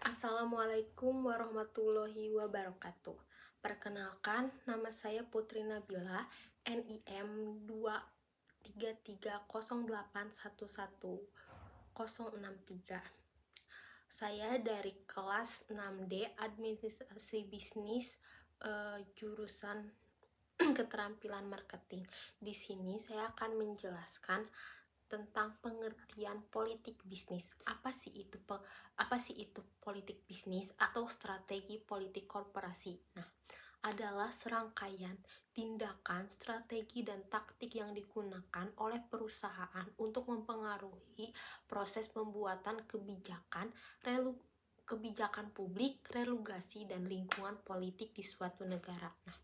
Assalamualaikum warahmatullahi wabarakatuh. Perkenalkan, nama saya Putri Nabila, NIM 23308111063. Saya dari kelas 6D Administrasi Bisnis, jurusan keterampilan marketing. Di sini saya akan menjelaskan tentang pengertian politik bisnis. Apa sih itu politik bisnis atau strategi politik korporasi? Nah, adalah serangkaian tindakan, strategi, dan taktik yang digunakan oleh perusahaan untuk mempengaruhi proses pembuatan kebijakan publik, regulasi, dan lingkungan politik di suatu negara. Nah,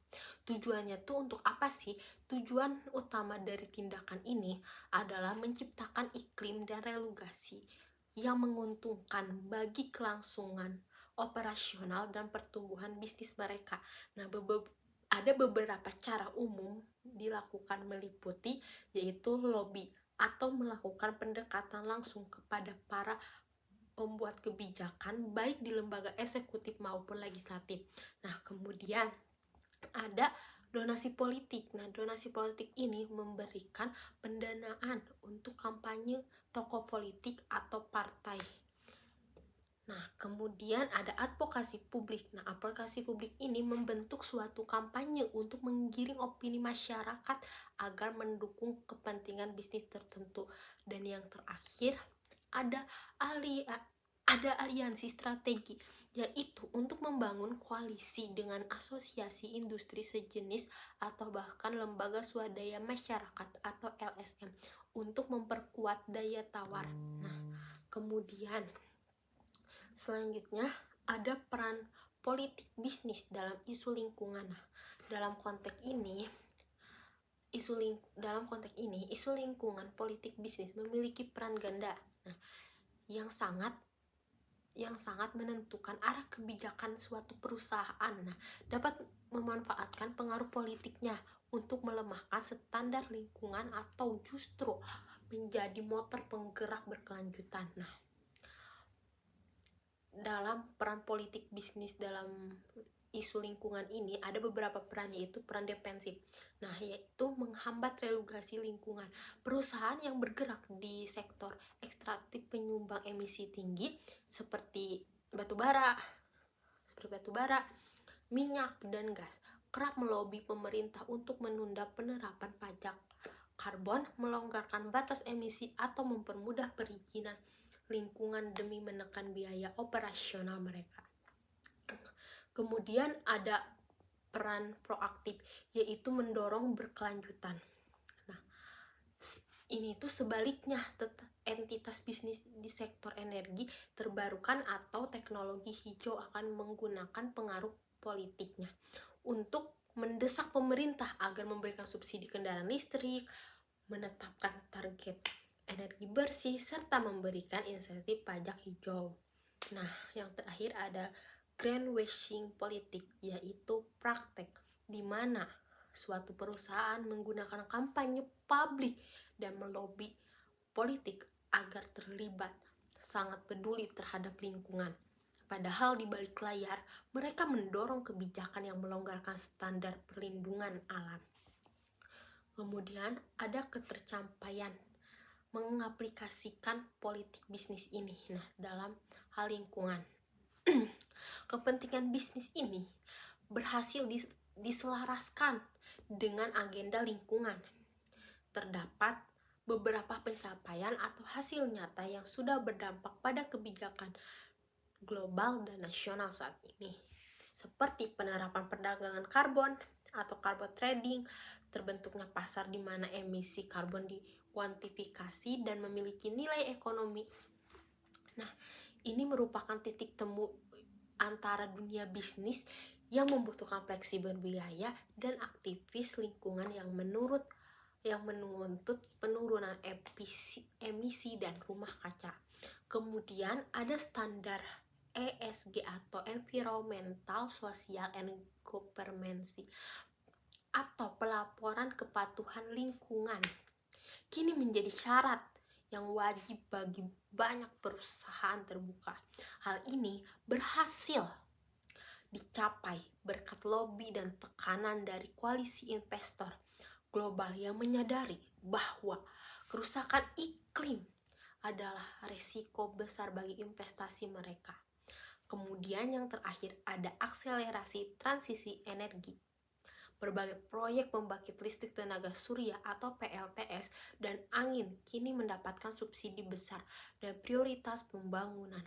tujuannya tuh untuk apa sih? Tujuan utama dari tindakan ini adalah menciptakan iklim dan regulasi yang menguntungkan bagi kelangsungan operasional dan pertumbuhan bisnis mereka. Nah, ada beberapa cara umum dilakukan meliputi yaitu lobby atau melakukan pendekatan langsung kepada para pembuat kebijakan baik di lembaga eksekutif maupun legislatif. Nah, kemudian ada donasi politik. Nah, donasi politik ini memberikan pendanaan untuk kampanye tokoh politik atau partai. Nah, kemudian ada advokasi publik. Nah, advokasi publik ini membentuk suatu kampanye untuk menggiring opini masyarakat agar mendukung kepentingan bisnis tertentu. Dan yang terakhir, ada aliansi strategi, yaitu untuk membangun koalisi dengan asosiasi industri sejenis atau bahkan lembaga swadaya masyarakat atau LSM untuk memperkuat daya tawar. Nah, kemudian selanjutnya ada peran politik bisnis dalam isu lingkungan. Nah, dalam konteks ini isu lingkungan politik bisnis memiliki peran ganda. Nah, yang sangat menentukan arah kebijakan suatu perusahaan. Nah, dapat memanfaatkan pengaruh politiknya untuk melemahkan standar lingkungan atau justru menjadi motor penggerak berkelanjutan. Nah, dalam peran politik bisnis dalam isu lingkungan ini ada beberapa peran, yaitu peran defensif. Nah, yaitu menghambat regulasi lingkungan. Perusahaan yang bergerak di sektor ekstraktif penyumbang emisi tinggi seperti batu bara, minyak, dan gas kerap melobi pemerintah untuk menunda penerapan pajak karbon, melonggarkan batas emisi, atau mempermudah perizinan lingkungan demi menekan biaya operasional mereka. Kemudian ada peran proaktif, yaitu mendorong berkelanjutan. Nah, ini tuh sebaliknya, entitas bisnis di sektor energi terbarukan atau teknologi hijau akan menggunakan pengaruh politiknya untuk mendesak pemerintah agar memberikan subsidi kendaraan listrik, menetapkan target energi bersih, serta memberikan insentif pajak hijau. Nah, yang terakhir ada greenwashing politik, yaitu praktek di mana suatu perusahaan menggunakan kampanye publik dan melobi politik agar terlibat sangat peduli terhadap lingkungan. Padahal di balik layar, mereka mendorong kebijakan yang melonggarkan standar perlindungan alam. Kemudian ada ketercapaian mengaplikasikan politik bisnis ini. Nah, dalam hal lingkungan, kepentingan bisnis ini berhasil diselaraskan dengan agenda lingkungan. Terdapat beberapa pencapaian atau hasil nyata yang sudah berdampak pada kebijakan global dan nasional saat ini, seperti penerapan perdagangan karbon atau carbon trading, terbentuknya pasar di mana emisi karbon dikuantifikasi dan memiliki nilai ekonomi. Nah, ini merupakan titik temu antara dunia bisnis yang membutuhkan fleksibel biaya dan aktivis lingkungan yang menuntut penurunan emisi dan rumah kaca. Kemudian ada standar ESG atau Environmental, Social, and Governance atau pelaporan kepatuhan lingkungan. Kini menjadi syarat yang wajib bagi banyak perusahaan terbuka. Hal ini berhasil dicapai berkat lobby dan tekanan dari koalisi investor global yang menyadari bahwa kerusakan iklim adalah resiko besar bagi investasi mereka. Kemudian yang terakhir ada akselerasi transisi energi. Berbagai proyek pembangkit listrik tenaga surya atau PLTS dan angin kini mendapatkan subsidi besar dan prioritas pembangunan.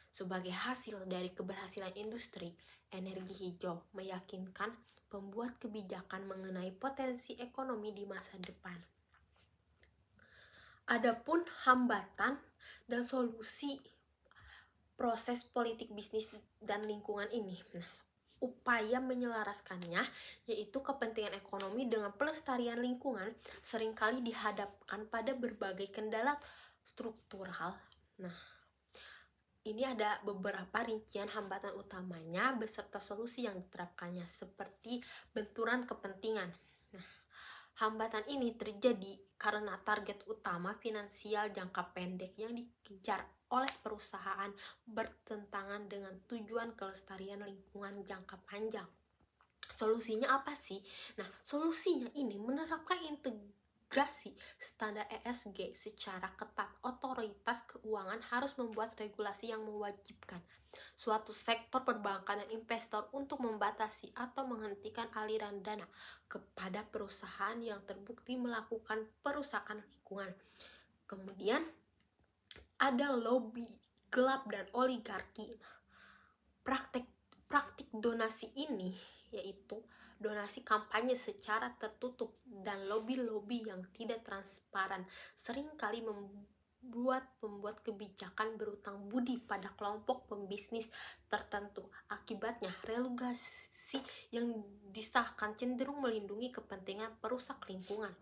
Sebagai hasil dari keberhasilan industri, energi hijau meyakinkan pembuat kebijakan mengenai potensi ekonomi di masa depan. Adapun hambatan dan solusi proses politik bisnis dan lingkungan ini. Upaya menyelaraskannya, yaitu kepentingan ekonomi dengan pelestarian lingkungan, seringkali dihadapkan pada berbagai kendala struktural. Ini ada beberapa rincian hambatan utamanya beserta solusi yang diterapkannya, seperti benturan kepentingan. Hambatan ini terjadi karena target utama finansial jangka pendek yang dikejar oleh perusahaan bertentangan dengan tujuan kelestarian lingkungan jangka panjang. Solusinya apa sih? Solusinya ini menerapkan integrasi standar ESG secara ketat. Otoritas keuangan harus membuat regulasi yang mewajibkan suatu sektor perbankan dan investor untuk membatasi atau menghentikan aliran dana kepada perusahaan yang terbukti melakukan perusakan lingkungan. Kemudian ada lobby gelap dan oligarki. Praktik donasi ini yaitu donasi kampanye secara tertutup dan lobby-lobby yang tidak transparan seringkali membuat pembuat kebijakan berutang budi pada kelompok pembisnis tertentu. Akibatnya, regulasi yang disahkan cenderung melindungi kepentingan perusak lingkungan.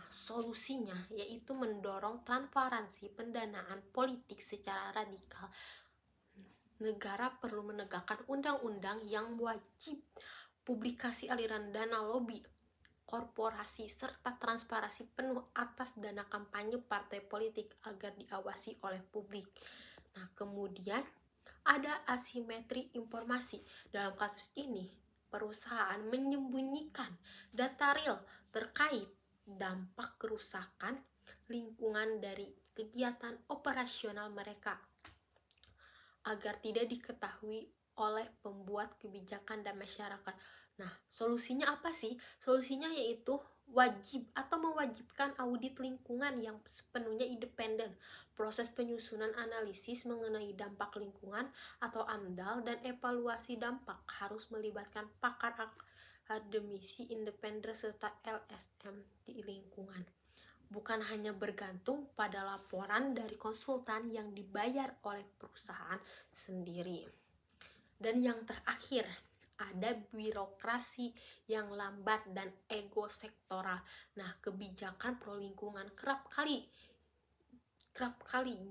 Solusinya yaitu mendorong transparansi pendanaan politik secara radikal. Negara perlu menegakkan undang-undang yang wajib publikasi aliran dana lobby korporasi serta transparansi penuh atas dana kampanye partai politik agar diawasi oleh publik. Kemudian ada asimetri informasi. Dalam kasus ini, perusahaan menyembunyikan data real terkait dampak kerusakan lingkungan dari kegiatan operasional mereka agar tidak diketahui oleh pembuat kebijakan dan masyarakat. Solusinya apa sih? Solusinya yaitu wajib atau mewajibkan audit lingkungan yang sepenuhnya independen. Proses penyusunan analisis mengenai dampak lingkungan atau AMDAL dan evaluasi dampak harus melibatkan pakar akademisi independen serta LSM di lingkungan. Bukan hanya bergantung pada laporan dari konsultan yang dibayar oleh perusahaan sendiri. Dan yang terakhir, ada birokrasi yang lambat dan ego sektoral. Kebijakan pro lingkungan kerap kali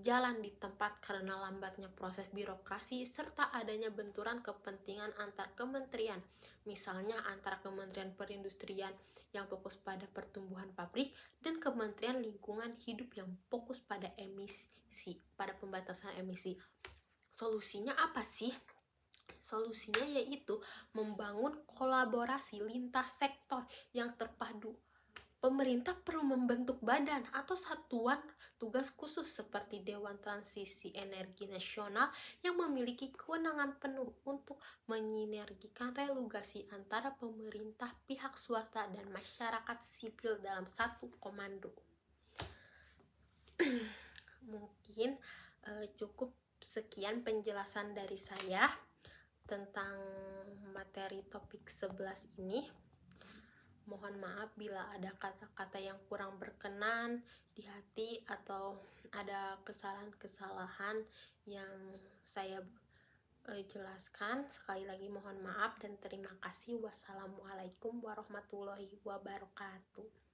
jalan di tempat karena lambatnya proses birokrasi serta adanya benturan kepentingan antar kementerian. Misalnya antara Kementerian Perindustrian yang fokus pada pertumbuhan pabrik dan Kementerian Lingkungan Hidup yang fokus pada pada pembatasan emisi. Solusinya apa sih? Solusinya yaitu membangun kolaborasi lintas sektor yang terpadu. Pemerintah perlu membentuk badan atau satuan tugas khusus seperti Dewan Transisi Energi Nasional yang memiliki kewenangan penuh untuk menyinergikan regulasi antara pemerintah, pihak swasta, dan masyarakat sipil dalam satu komando. Mungkin cukup sekian penjelasan dari saya tentang materi topik 11 ini. Mohon maaf bila ada kata-kata yang kurang berkenan di hati atau ada kesalahan-kesalahan yang saya jelaskan. Sekali lagi mohon maaf dan terima kasih. Wassalamualaikum warahmatullahi wabarakatuh.